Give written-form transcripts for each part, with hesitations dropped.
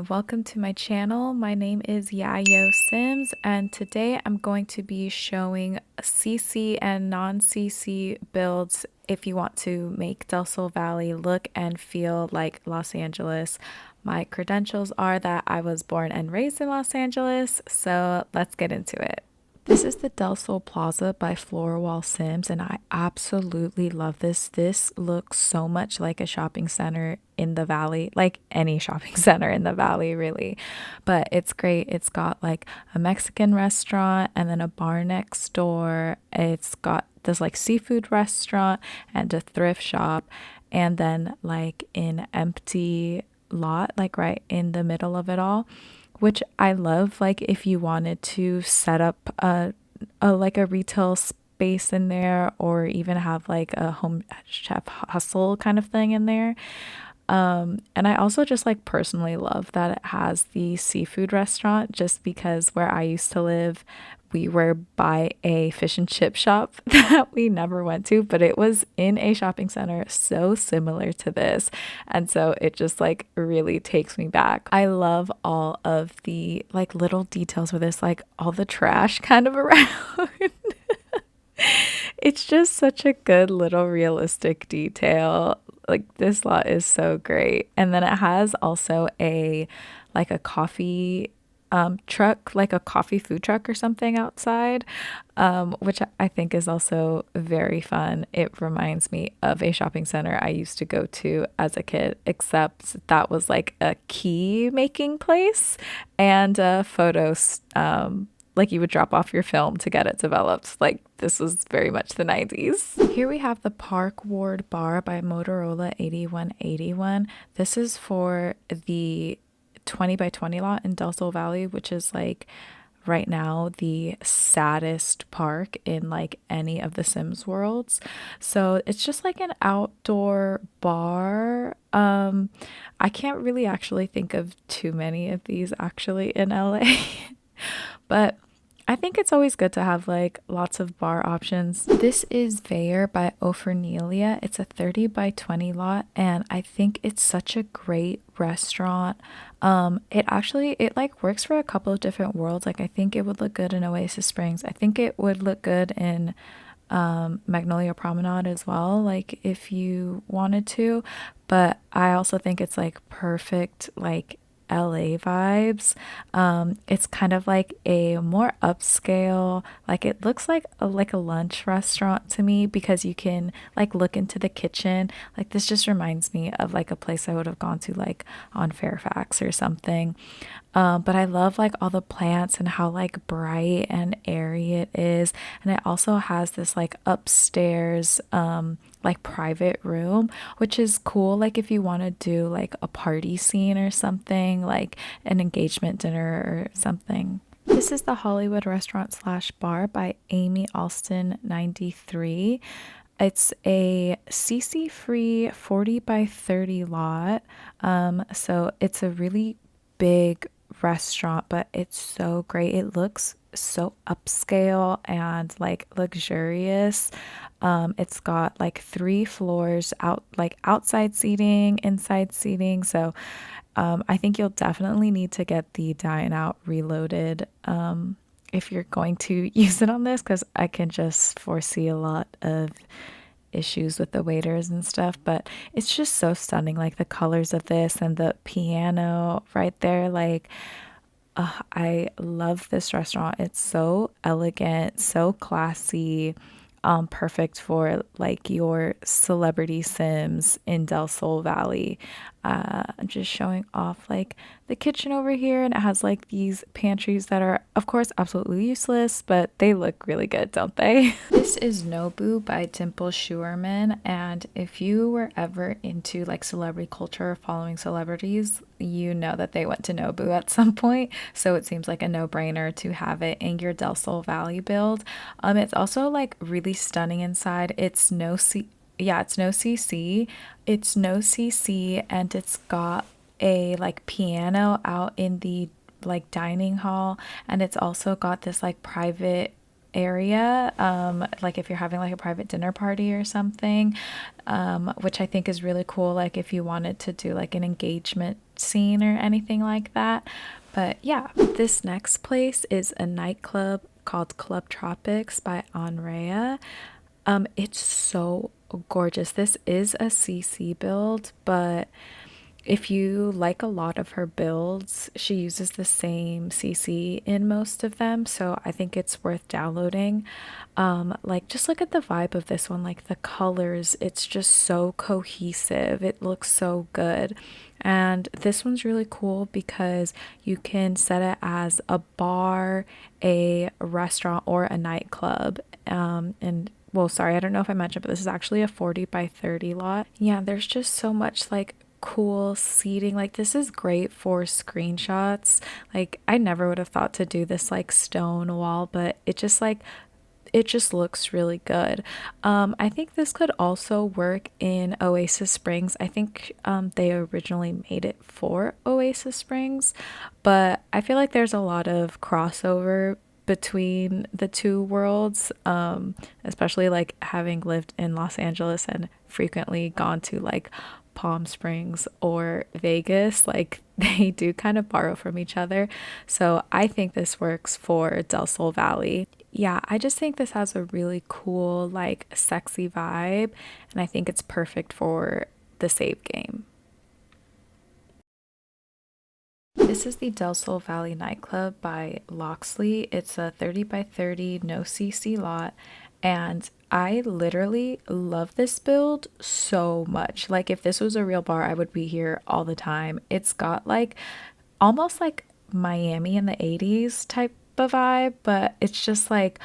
everyone, welcome to my channel. My name is Yayo Sims and today I'm going to be showing CC and non-CC builds if you want to make Del Sol Valley look and feel like Los Angeles. My credentials are that I was born and raised in Los Angeles, so let's get into it. This is the Sol Plaza by Floor Wall Sims, and I absolutely love this. This looks so much like a shopping center in the valley, like any shopping center in the valley, really. But it's great. It's got like a Mexican restaurant and then a bar next door. It's got this like seafood restaurant and a thrift shop, and then like an empty lot, like right in the middle of it all, which I love. Like if you wanted to set up a like a retail space in there or even have like a home chef hustle kind of thing in there. And I also just like personally love that it has the seafood restaurant just because where I used to live, we were by a fish and chip shop that we never went to, but it was in a shopping center so similar to this. And so it just like really takes me back. I love all of the like little details with this, like all the trash kind of around. It's just such a good little realistic detail. Like this lot is so great. And then it has also a like a coffee truck, like a coffee food truck or something outside, which I think is also very fun. It reminds me of a shopping center I used to go to as a kid, except that was like a key making place and photos, like you would drop off your film to get it developed. Like this was very much the 90s. Here we have the Park Ward Bar by Motorola 8181. This is for the 20 by 20 lot in Del Sol Valley, which is like right now the saddest park in like any of the Sims worlds. So it's just like an outdoor bar. I can't really actually think of too many of these actually in LA. But I think it's always good to have like lots of bar options. This is Vaier by Ophernelia. It's a 30 by 20 lot and I think it's such a great restaurant. It like works for a couple of different worlds. Like I think it would look good in Oasis Springs. I think it would look good in Magnolia Promenade as well, like if you wanted to. But I also think it's like perfect like LA vibes. It's kind of like a more upscale, like it looks like a lunch restaurant to me because you can like look into the kitchen. Like this just reminds me of like a place I would have gone to like on Fairfax or something. But I love like all the plants and how like bright and airy it is. And it also has this like upstairs like private room, which is cool. Like if you want to do like a party scene or something, like an engagement dinner or something. This is the Hollywood Restaurant slash Bar by Amy Alston 93. It's a CC free 40 by 30 lot. So it's a really big restaurant, but it's so great. It looks so upscale and like luxurious. It's got like 3 floors out, like outside seating, inside seating. So I think you'll definitely need to get the Dine Out Reloaded if you're going to use it on this, because I can just foresee a lot of issues with the waiters and stuff. But it's just so stunning, like the colors of this and the piano right there. Like I love this restaurant. It's so elegant, so classy, perfect for like your celebrity Sims in Del Sol Valley. I'm just showing off like the kitchen over here, and it has like these pantries that are, of course, absolutely useless, but they look really good, don't they? This is Nobu by Dimple Schuerman, and if you were ever into like celebrity culture, following celebrities, you know that they went to Nobu at some point, so it seems like a no-brainer to have it in your Del Sol Valley build. It's also like really stunning inside. It's no CC. It's no CC, and it's got a like piano out in the like dining hall, and it's also got this like private area, like if you're having like a private dinner party or something, which I think is really cool. Like if you wanted to do like an engagement scene or anything like that. But yeah, this next place is a nightclub called Club Tropics by Andrea. It's so gorgeous. This is a CC build, but if you like a lot of her builds, she uses the same CC in most of them, so I think it's worth downloading. Like just look at the vibe of this one, like the colors, it's just so cohesive. It looks so good. And this one's really cool because you can set it as a bar, a restaurant, or a nightclub. And well, sorry, I don't know if I mentioned, but this is actually a 40 by 30 lot. Yeah, there's just so much like cool seating. Like this is great for screenshots. Like I never would have thought to do this like stone wall, but it just looks really good. I think this could also work in Oasis Springs. I think they originally made it for Oasis Springs, but I feel like there's a lot of crossover between the two worlds, especially like having lived in Los Angeles and frequently gone to like Palm Springs or Vegas, like they do kind of borrow from each other. So I think this works for Del Sol Valley. Yeah, I just think this has a really cool, like sexy vibe, and I think it's perfect for the save game. This is the Del Sol Valley nightclub by Loxley. It's a 30 by 30 no CC lot, and I literally love this build so much. Like if this was a real bar, I would be here all the time. It's got like almost like Miami in the 80s type of vibe, but it's just like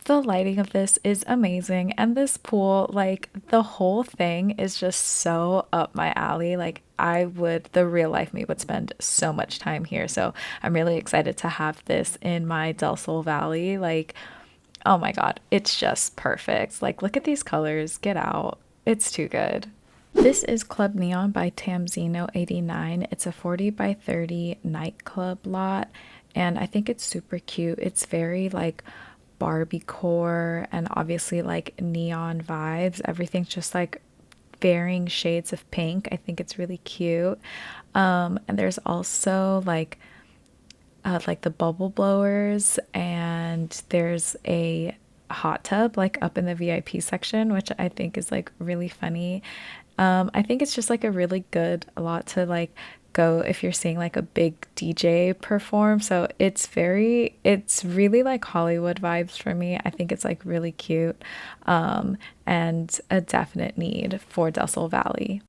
the lighting of this is amazing. And this pool, like the whole thing is just so up my alley. Like the real life me would spend so much time here. So I'm really excited to have this in my Del Sol Valley. Like, oh my God, it's just perfect. Like, look at these colors, get out. It's too good. This is Club Neon by Tamzino 89. It's a 40 by 30 nightclub lot, and I think it's super cute. It's very like Barbie core and obviously like neon vibes. Everything's just like varying shades of pink. I think it's really cute. And there's also like the bubble blowers, and there's a hot tub like up in the VIP section, which I think is like really funny. I think it's just like a really good lot to like go if you're seeing like a big DJ perform. So it's really like Hollywood vibes for me. I think it's like really cute, and a definite need for Del Sol Valley.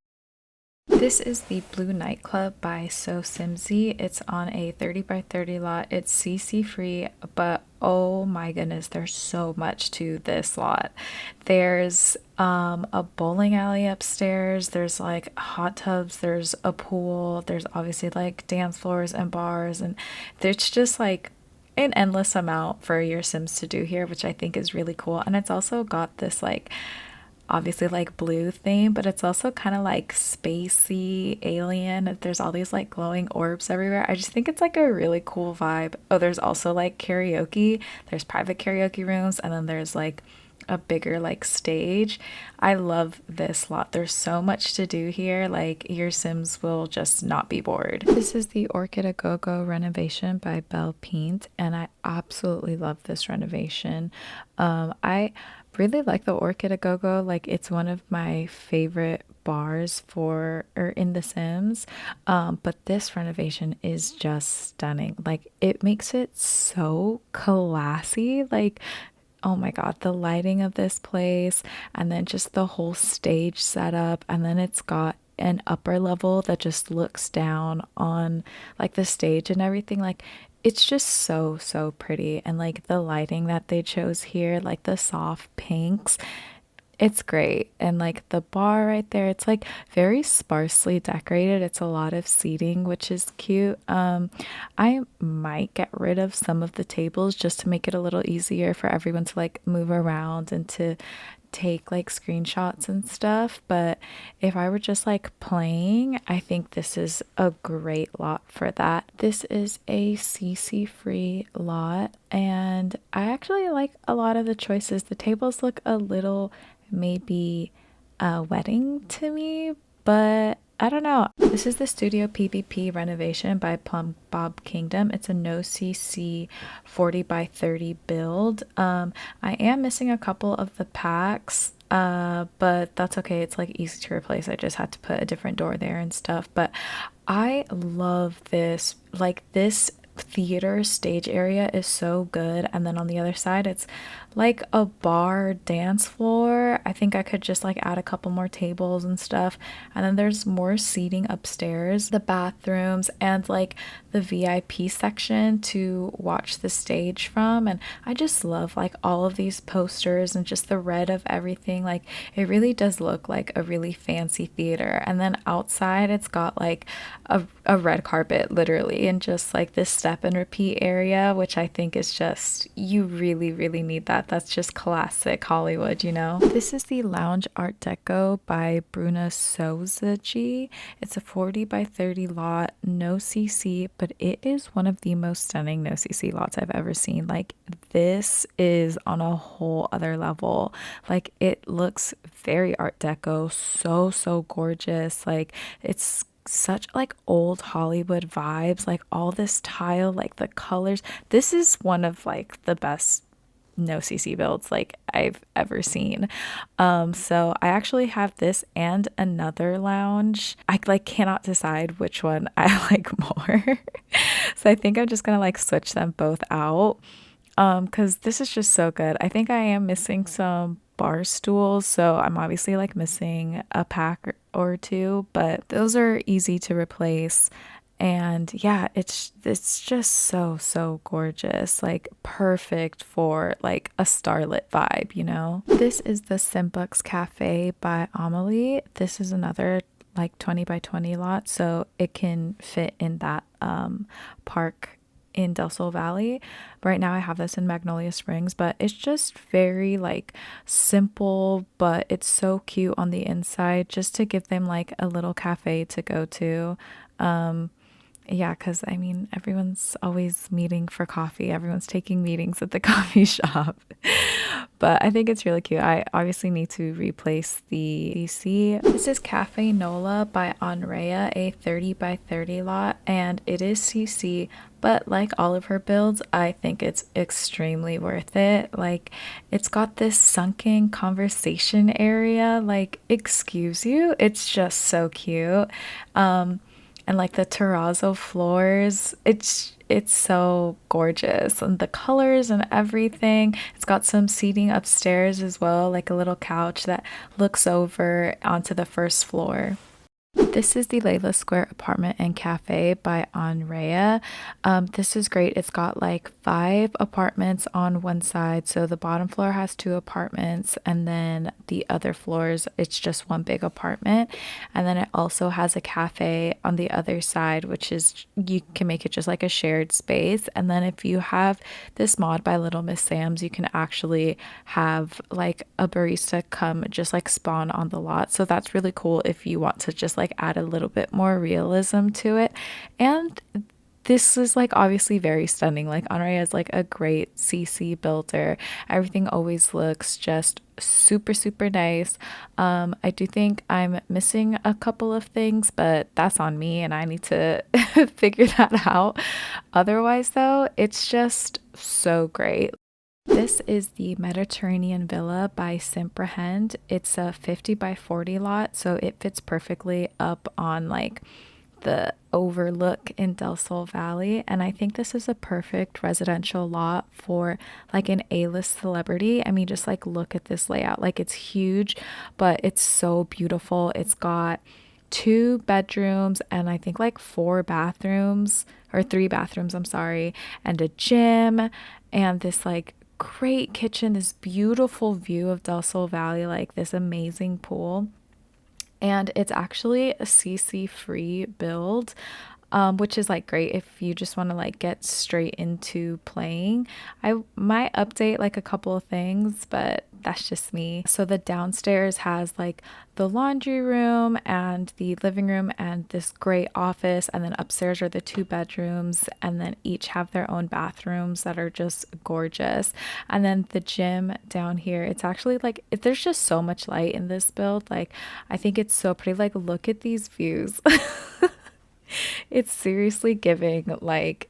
This is the Blue Nightclub by So Simsy. It's on a 30 by 30 lot. It's CC free, but oh my goodness, there's so much to this lot. There's a bowling alley upstairs, there's like hot tubs, there's a pool, there's obviously like dance floors and bars, and there's just like an endless amount for your Sims to do here, which I think is really cool. And it's also got this like obviously like blue theme, but it's also kind of like spacey alien. There's all these like glowing orbs everywhere. I just think it's like a really cool vibe. Oh, there's also like karaoke. There's private karaoke rooms, and then there's like a bigger like stage. I love this lot. There's so much to do here. Like your Sims will just not be bored. This is the Orchid a Go-Go renovation by bellepinte, and I absolutely love this renovation. I really like the Orchid a Go-Go. Like it's one of my favorite bars for or in The Sims. But this renovation is just stunning. Like it makes it so classy. Like oh my God, the lighting of this place, and then just the whole stage setup, and then it's got an upper level that just looks down on like the stage and everything. Like it's just so, so pretty. And like the lighting that they chose here, like the soft pinks, it's great. And like the bar right there, it's like very sparsely decorated. It's a lot of seating, which is cute. I might get rid of some of the tables just to make it a little easier for everyone to like move around and to take like screenshots and stuff. But if I were just like playing, I think this is a great lot for that. This is a CC free lot, and I actually like a lot of the choices. The tables look a little maybe wedding to me, but I don't know. This is the Studio PBP renovation by Plum Bob Kingdom. It's a no CC 40 by 30 build. I am missing a couple of the packs, but that's okay. It's like easy to replace. I just had to put a different door there and stuff. But I love this. Like this theater stage area is so good, and then on the other side it's like a bar dance floor. I think I could just like add a couple more tables and stuff, and then there's more seating upstairs, the bathrooms, and like the VIP section to watch the stage from. And I just love like all of these posters and just the red of everything. Like it really does look like a really fancy theater. And then outside it's got like a red carpet literally, and just like this step and repeat area, which I think is just, you really, really need that. That's just classic Hollywood, you know? This is the Lounge Art Deco by Bruna Sozaji. It's a 40 by 30 lot, no CC, but it is one of the most stunning no CC lots I've ever seen. Like, this is on a whole other level. Like, it looks very Art Deco, so, so gorgeous. Like, it's such like old Hollywood vibes, like all this tile, like the colors. This is one of like the best no CC builds like I've ever seen. So I actually have this and another lounge. I like cannot decide which one I like more. So I think I'm just gonna like switch them both out. Because this is just so good. I think I am missing some bar stools, so I'm obviously like missing a pack or two, but those are easy to replace. And yeah, it's just so so gorgeous, like perfect for like a starlit vibe, you know. This is the Simbucks Cafe by Amelie. This is another like 20 by 20 lot, so it can fit in that park in Del Sol Valley. Right now I have this in Magnolia Springs, but it's just very like simple, but it's so cute on the inside, just to give them like a little cafe to go to. Yeah, because I mean, everyone's always meeting for coffee. Everyone's taking meetings at the coffee shop. But I think it's really cute. I obviously need to replace the AC. This is Cafe Nola by Andrea, a 30 by 30 lot, and it is CC, but like all of her builds, I think it's extremely worth it. Like, it's got this sunken conversation area. Like, excuse you? It's just so cute. And like the terrazzo floors, it's so gorgeous, and the colors and everything. It's got some seating upstairs as well, like a little couch that looks over onto the first floor. This is the Layla Square Apartment and Cafe by Andrea. This is great. It's got like 5 apartments on one side. So the bottom floor has 2 apartments, and then the other floors, it's just one big apartment. And then it also has a cafe on the other side, which is, you can make it just like a shared space. And then if you have this mod by Little Miss Sam's, you can actually have like a barista come just like spawn on the lot. So that's really cool if you want to just like add a little bit more realism to it. And this is like obviously very stunning. Like, Andrea is like a great CC builder. Everything always looks just super super nice. I do think I'm missing a couple of things, but that's on me and I need to figure that out. Otherwise though, it's just so great. This is the Mediterranean Villa by Simprehend. It's a 50 by 40 lot, so it fits perfectly up on like the overlook in Del Sol Valley. And I think this is a perfect residential lot for like an A-list celebrity. I mean, just like look at this layout. Like, it's huge, but it's so beautiful. It's got 2 bedrooms and I think like 4 bathrooms, or 3 bathrooms, I'm sorry, and a gym, and this like great kitchen, this beautiful view of Del Sol Valley, like this amazing pool. And it's actually a CC free build. which is like great if you just want to like get straight into playing. I might update like a couple of things, but that's just me. So the downstairs has like the laundry room and the living room and this great office, and then upstairs are the two bedrooms, and then each have their own bathrooms that are just gorgeous. And then the gym down here, it's actually like there's just so much light in this build. Like I think it's so pretty. Like look at these views. It's seriously giving like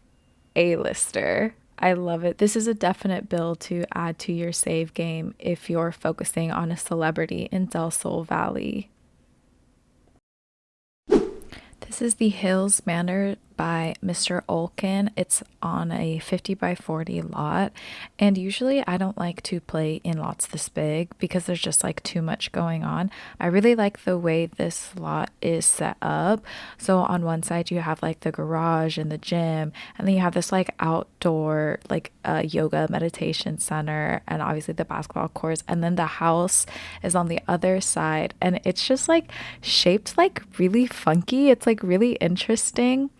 A-lister. I love it. This is a definite build to add to your save game if you're focusing on a celebrity in Del Sol Valley. This is the Hills Manor by Mr. Olkin. It's on a 50 by 40 lot. And usually I don't like to play in lots this big because there's just like too much going on. I really like the way this lot is set up. So on one side you have like the garage and the gym, and then you have this like outdoor like yoga meditation center, and obviously the basketball courts, and then the house is on the other side, and it's just like shaped like really funky. It's like really interesting.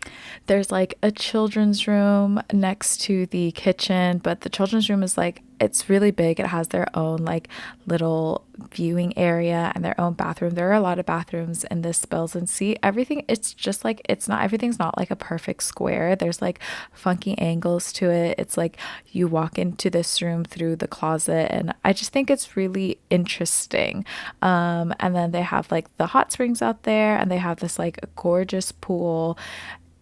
There's like a children's room next to the kitchen, but the children's room is like, it's really big. It has their own like little viewing area and their own bathroom. There are a lot of bathrooms in this build, and see everything. It's just like, it's not, everything's not like a perfect square. There's like funky angles to it. It's like you walk into this room through the closet, and I just think it's really interesting. And then they have like the hot springs out there, and they have this like gorgeous pool.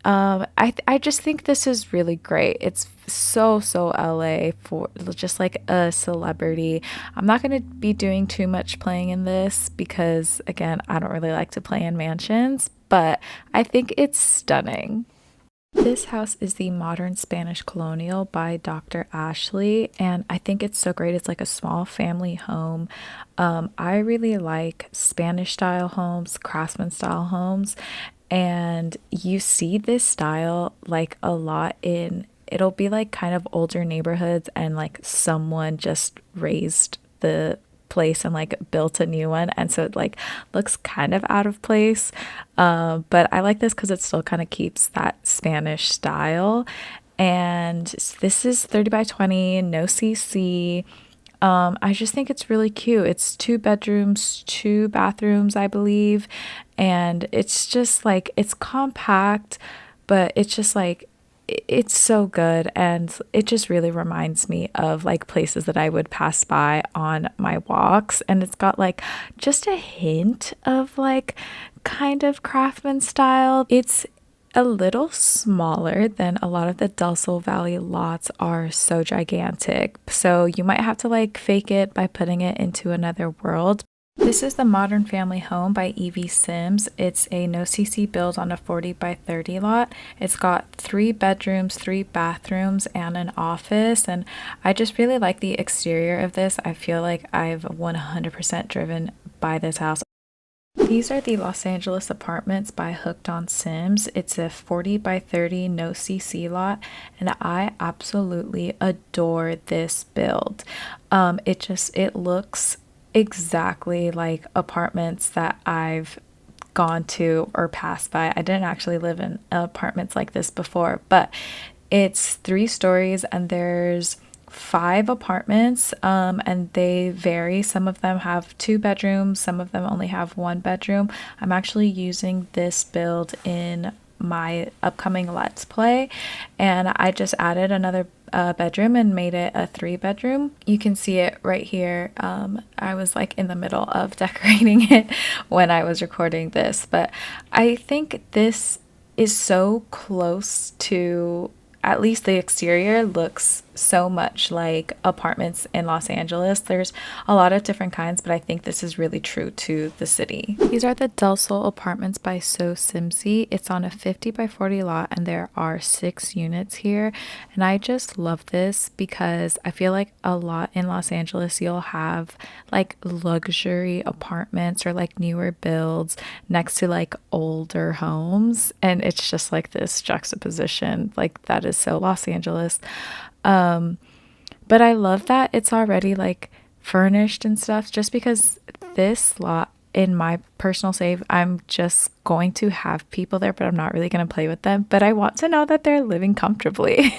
I just think this is really great. It's so LA for just like a celebrity. I'm not going to be doing too much playing in this because again, I don't really like to play in mansions, but I think it's stunning. This house is the Modern Spanish Colonial by Dr. Ashley, and I think it's so great. It's like a small family home. I really like Spanish style homes, craftsman style homes, and you see this style like a lot in, it'll be like kind of older neighborhoods, and like someone just raised the place and like built a new one, and so it like looks kind of out of place, but I like this because it still kind of keeps that Spanish style. And this is 30 by 20, no CC. I just think it's really cute. It's two bedrooms, two bathrooms, I believe. And it's just like, it's compact, but it's just like, it's so good. And it just really reminds me of like places that I would pass by on my walks. And it's got like just a hint of like kind of craftsman style. It's a little smaller than a lot of the Del Sol Valley lots are so gigantic. So you might have to like fake it by putting it into another world. This is the Modern Family Home by Evie Sims. It's a no CC build on a 40 by 30 lot. It's got 3 bedrooms, 3 bathrooms, and an office. And I just really like the exterior of this. I feel like I've 100% driven by this house. These are the Los Angeles apartments by hookedonsims. It's a 40 by 30 no CC lot, and I absolutely adore this build. It looks exactly like apartments that I've gone to or passed by. I didn't actually live in apartments like this before, but it's 3 stories, and there's 5 apartments, and they vary. Some of them have 2 bedrooms, some of them only have 1 bedroom. I'm actually using this build in my upcoming Let's Play, and I just added another bedroom and made it a 3 bedroom. You can see it right here. I was like in the middle of decorating it when I was recording this, but I think this is so close to, at least the exterior looks so much like apartments in Los Angeles. There's a lot of different kinds, but I think this is really true to the city. These are the Del Sol apartments by So Simsy. It's on a 50 by 40 lot, and there are 6 units here. And I just love this because I feel like a lot in Los Angeles you'll have like luxury apartments or like newer builds next to like older homes, and it's just like this juxtaposition. Like that is so Los Angeles. But I love that it's already like furnished and stuff, just because this lot in my personal save, I'm just going to have people there, but I'm not really going to play with them. But I want to know that they're living comfortably.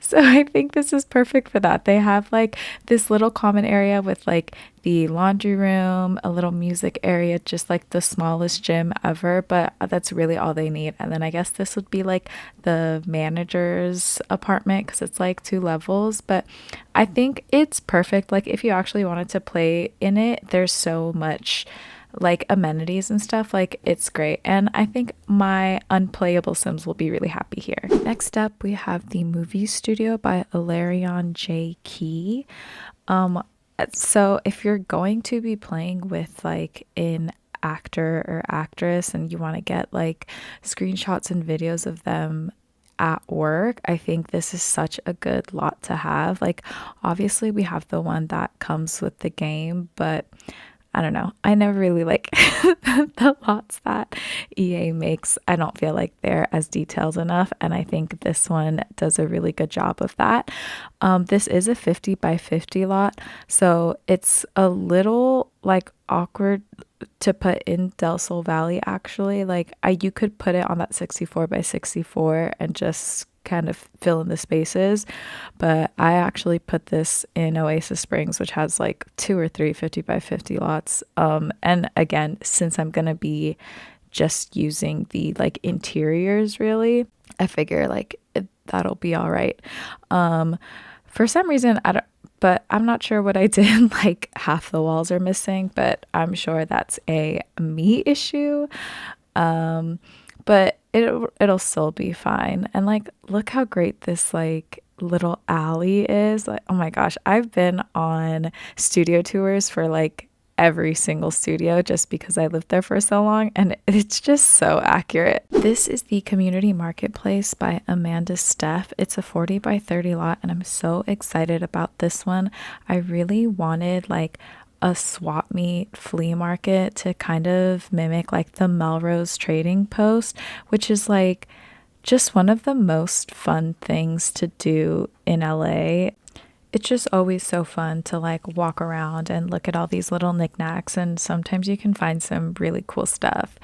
So I think this is perfect for that. They have like this little common area with like the laundry room, a little music area, just like the smallest gym ever, but that's really all they need. And then I guess this would be like the manager's apartment because it's like 2 levels, but I think it's perfect. Like if you actually wanted to play in it, there's so much like amenities and stuff. Like it's great, and I think my unplayable sims will be really happy here. Next up we have the movie studio by Ilarion J Key. So if you're going to be playing with like an actor or actress and you want to get like screenshots and videos of them at work, I think this is such a good lot to have. Like obviously we have the one that comes with the game, but I don't know. I never really like the lots that EA makes. I don't feel like they're as detailed enough, and I think this one does a really good job of that. This is a 50 by 50 lot, so it's a little like awkward to put in Del Sol Valley actually. Like you could put it on that 64 by 64 and just kind of fill in the spaces, but I actually put this in Oasis Springs, which has like 2 or 3 50 by 50 lots. And again, since I'm gonna be just using the like interiors really, I figure like that'll be all right. For some reason I don't, but I'm not sure what I did. Like half the walls are missing, but I'm sure that's a me issue. But it'll still be fine. And like look how great this like little alley is. Like oh my gosh, I've been on studio tours for like every single studio just because I lived there for so long, and it's just so accurate. This is the Community Marketplace by Amanda Steff. It's a 40 by 30 lot, and I'm so excited about this one. I really wanted like a swap meet flea market to kind of mimic like the Melrose Trading Post, which is like just one of the most fun things to do in LA. It's just always so fun to like walk around and look at all these little knickknacks, and sometimes you can find some really cool stuff.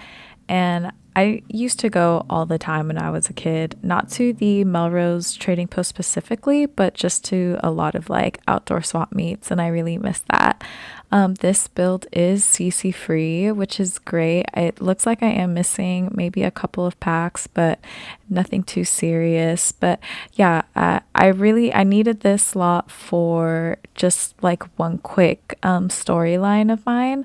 And I used to go all the time when I was a kid, not to the Melrose Trading Post specifically, but just to a lot of like outdoor swap meets, and I really miss that. This build is CC free, which is great. It looks like I am missing maybe a couple of packs, but nothing too serious. But yeah, I needed this lot for just like one quick storyline of mine.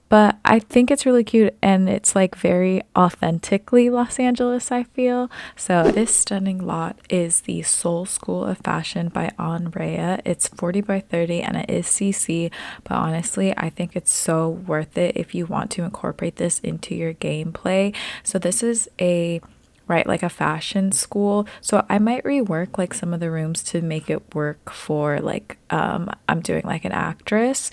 But I think it's really cute, and it's like very authentically Los Angeles, I feel. So this stunning lot is the Seoul School of Fashion by Andrea. It's 40 by 30 and it is CC, but honestly, I think it's so worth it if you want to incorporate this into your gameplay. So this is a right like a fashion school, so I might rework like some of the rooms to make it work for like I'm doing like an actress,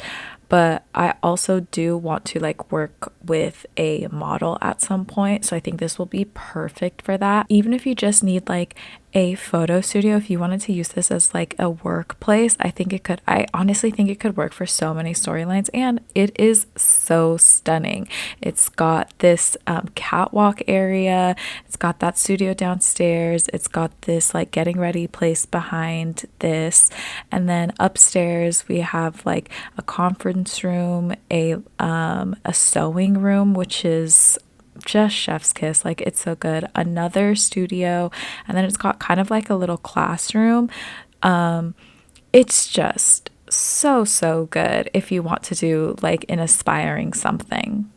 but I also do want to like work with a model at some point, so I think this will be perfect for that. Even if you just need like a photo studio, if you wanted to use this as like a workplace, I honestly think it could work for so many storylines, and it is so stunning. It's got this catwalk area, it's got that studio downstairs, it's got this like getting ready place behind this, and then upstairs we have like a conference room, a sewing room, which is just chef's kiss. Like it's so good. Another studio, and then it's got kind of like a little classroom. It's just so good if you want to do like an aspiring something.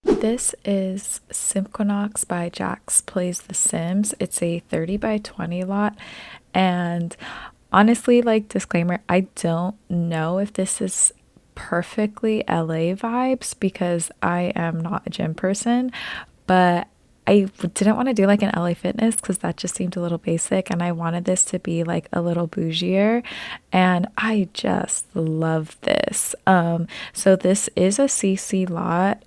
This is Simconox by Jax Plays The Sims. It's a 30 by 20 lot, and honestly, like disclaimer, I don't know if this is perfectly LA vibes because I am not a gym person, but I didn't want to do like an LA Fitness because that just seemed a little basic, and I wanted this to be like a little bougier, and I just love this. So this is a CC lot,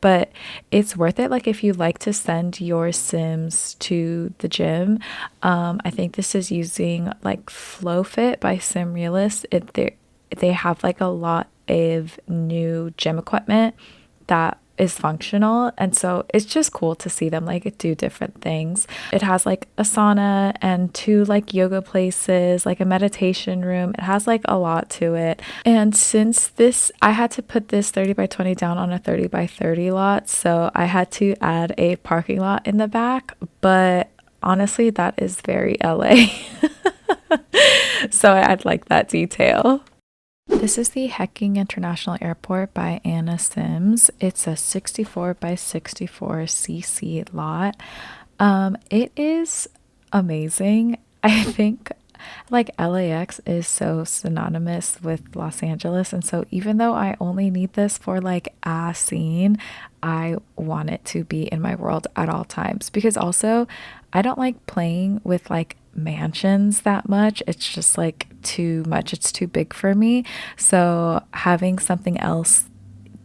but it's worth it like if you like to send your Sims to the gym. I think this is using like FlowFit by Sim Realist. They have like a lot of new gym equipment, that is functional, and so it's just cool to see them like do different things. It has like a sauna and two like yoga places, like a meditation room. It has like a lot to it. And since this, I had to put this 30 by 20 down on a 30 by 30 lot, so I had to add a parking lot in the back, but honestly that is very LA. So I'd like that detail. This is the Hecking International Airport by Anna Sims. It's a 64 by 64 cc lot. It is amazing. I think like LAX is so synonymous with Los Angeles, and so even though I only need this for like a scene, I want it to be in my world at all times, because also I don't like playing with like mansions that much. It's just like too much. It's too big for me. So having something else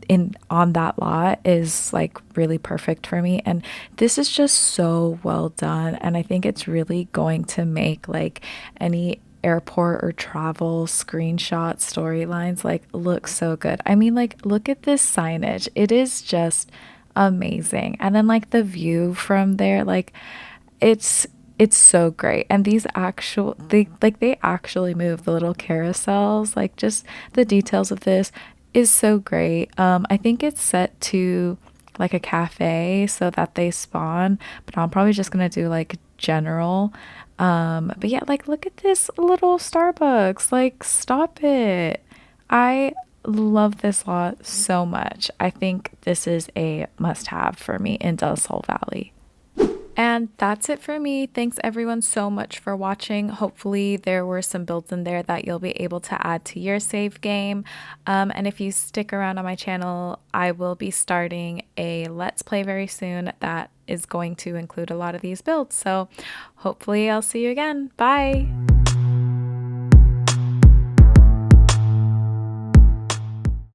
in on that lot is like really perfect for me, and this is just so well done, and I think it's really going to make like any airport or travel screenshot storylines like look so good. I mean, like, look at this signage. It is just amazing. And then like the view from there, like it's so great. And these actual they actually move the little carousels, like just the details of this is so great. I think it's set to like a cafe so that they spawn, but I'm probably just gonna do like general. But yeah, like look at this little Starbucks. Like stop it. I love this lot so much. I think this is a must have for me in Del Sol Valley. And that's it for me. Thanks everyone so much for watching. Hopefully there were some builds in there that you'll be able to add to your save game. And if you stick around on my channel, I will be starting a Let's Play very soon that is going to include a lot of these builds. So hopefully I'll see you again. Bye!